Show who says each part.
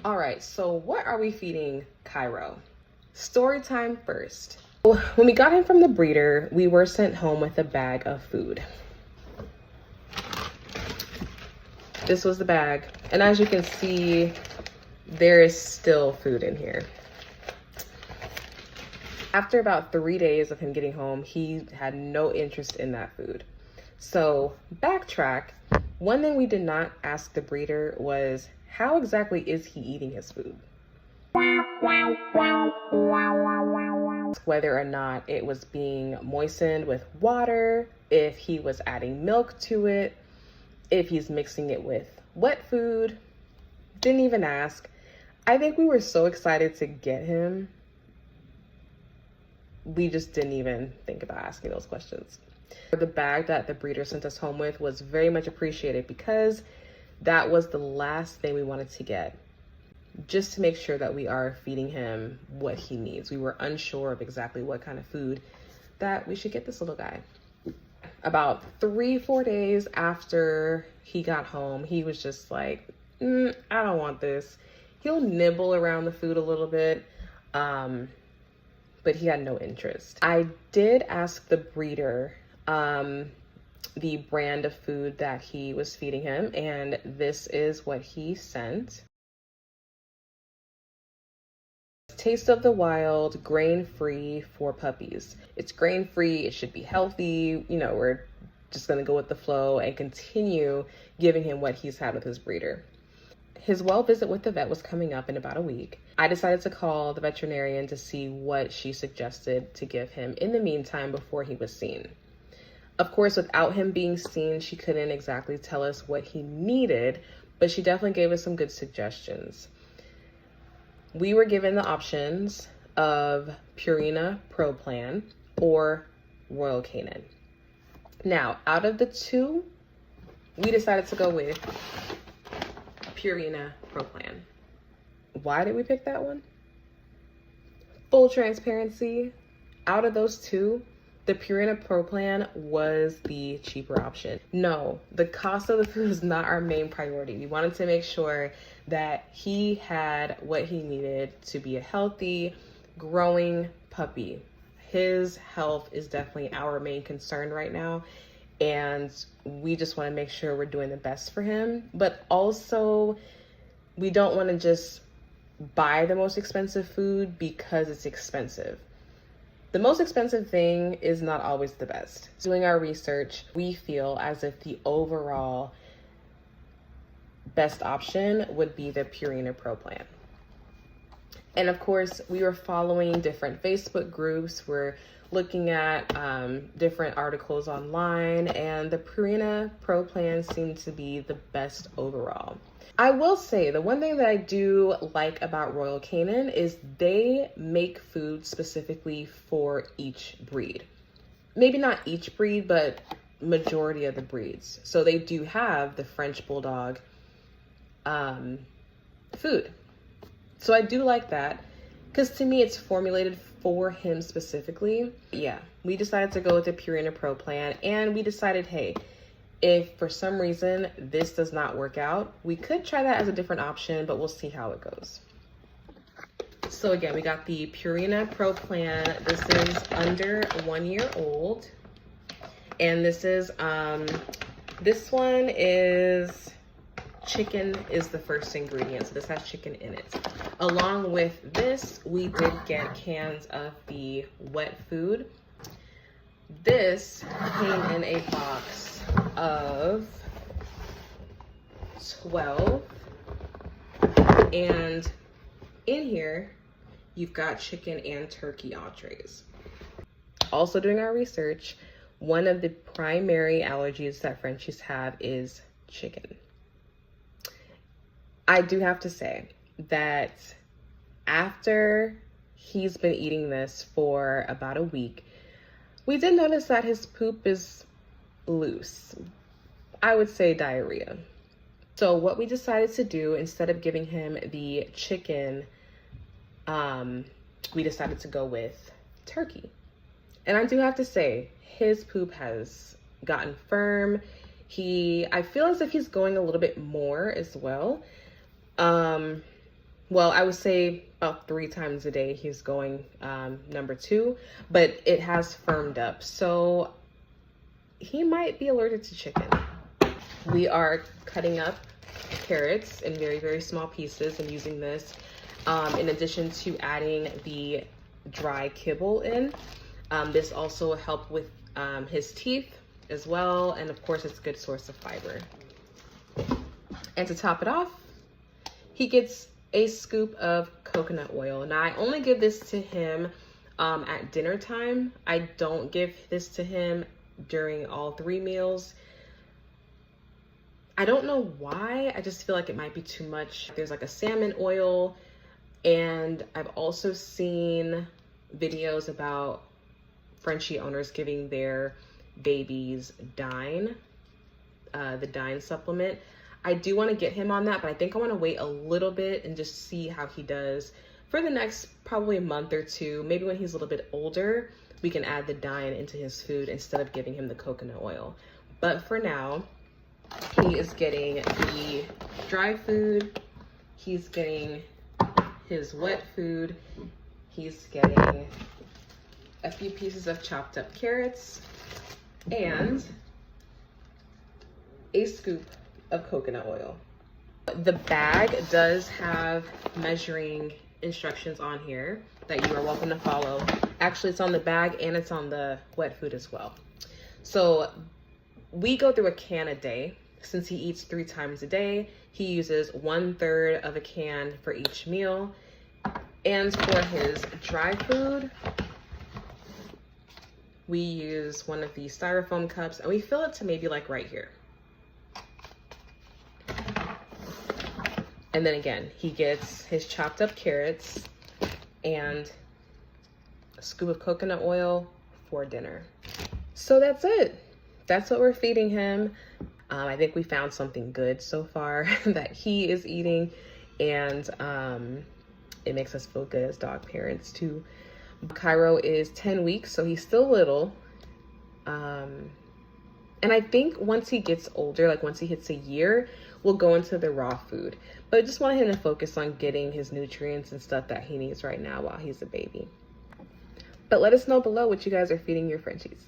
Speaker 1: All right, so what are we feeding Cairo? Story time first. When we got him from the breeder, we were sent home with a bag of food. This was the bag, and as you can see, there is still food in here. After about 3 days of him getting home, he had no interest in that food. So backtrack, one thing we did not ask the breeder was, how exactly is he eating his food? Whether or not it was being moistened with water, if he was adding milk to it, if he's mixing it with wet food. Didn't even ask. I think we were so excited to get him, we just didn't even think about asking those questions. The bag that the breeder sent us home with was very much appreciated because that was the last thing we wanted to get, just to make sure that we are feeding him what he needs. We were unsure of exactly what kind of food that we should get this little guy. About 3-4 days after he got home, he was just like, I don't want this. He'll nibble around the food a little bit, but he had no interest. I did ask the breeder the brand of food that he was feeding him, and this is what he sent. Taste of the Wild, grain-free for puppies. It's grain-free, it should be healthy. You know, we're just gonna go with the flow and continue giving him what he's had with his breeder. His well visit with the vet was coming up in about a week. I decided to call the veterinarian to see what she suggested to give him in the meantime before he was seen. Of course, without him being seen, she couldn't exactly tell us what he needed, but she definitely gave us some good suggestions. We were given the options of Purina Pro Plan or Royal Canin. Now, out of the two, we decided to go with Purina Pro Plan. Why did we pick that one? Full transparency, out of those two, the Purina Pro Plan was the cheaper option. No, the cost of the food is not our main priority. We wanted to make sure that he had what he needed to be a healthy, growing puppy. His health is definitely our main concern right now, and we just want to make sure we're doing the best for him. But also, we don't want to just buy the most expensive food because it's expensive. The most expensive thing is not always the best. Doing our research, we feel as if the overall best option would be the Purina Pro Plan. And of course, we were following different Facebook groups. We're looking at different articles online, and the Purina Pro Plan seemed to be the best overall. I will say the one thing that I do like about Royal Canin is they make food specifically for each breed. Maybe not each breed, but majority of the breeds. So they do have the French Bulldog food. So I do like that because to me it's formulated for him specifically. Yeah, we decided to go with the Purina Pro Plan, and we decided, hey, if for some reason this does not work out, we could try that as a different option, but we'll see how it goes. So again, we got the Purina Pro Plan. This is under 1 year old. And this is, this one is chicken is the first ingredient. So this has chicken in it. Along with this, we did get cans of the wet food. This came in a box of 12, and in here you've got chicken and turkey entrees. Also doing our research, one of the primary allergies that Frenchies have is chicken. I do have to say that after he's been eating this for about a week, we did notice that his poop is loose. I would say diarrhea. So what we decided to do, instead of giving him the chicken, we decided to go with turkey. And I do have to say, his poop has gotten firm. I feel as if he's going a little bit more as well. Well, I would say about 3 times a day he's going number 2, but it has firmed up. So he might be allergic to chicken. We are cutting up carrots in very, very small pieces and using this in addition to adding the dry kibble in. This also will help with his teeth as well. And of course, it's a good source of fiber. And to top it off, he gets a scoop of coconut oil. Now, I only give this to him at dinner time. I don't give this to him during all 3 meals. I don't know why. I just feel like it might be too much. There's like a salmon oil, and I've also seen videos about Frenchie owners giving their babies Dine, the Dine supplement. I do want to get him on that, but I think I want to wait a little bit and just see how he does for the next probably a month or 2. Maybe when he's a little bit older, we can add the Dine into his food instead of giving him the coconut oil. But for now, he is getting the dry food, he's getting his wet food, he's getting a few pieces of chopped up carrots, and a scoop of coconut oil. The bag does have measuring instructions on here that you are welcome to follow. Actually, it's on the bag and it's on the wet food as well. So we go through a can a day. Since he eats 3 times a day, he uses 1/3 of a can for each meal. And for his dry food, we use one of these styrofoam cups and we fill it to maybe like right here. And then again, he gets his chopped up carrots and a scoop of coconut oil for dinner. So that's it. That's what we're feeding him. I think we found something good so far that he is eating, and it makes us feel good as dog parents too. Cairo is 10 weeks, so he's still little. And I think once he gets older, like once he hits a year, we'll go into the raw food. But I just wanted him to focus on getting his nutrients and stuff that he needs right now while he's a baby. But let us know below what you guys are feeding your Frenchies.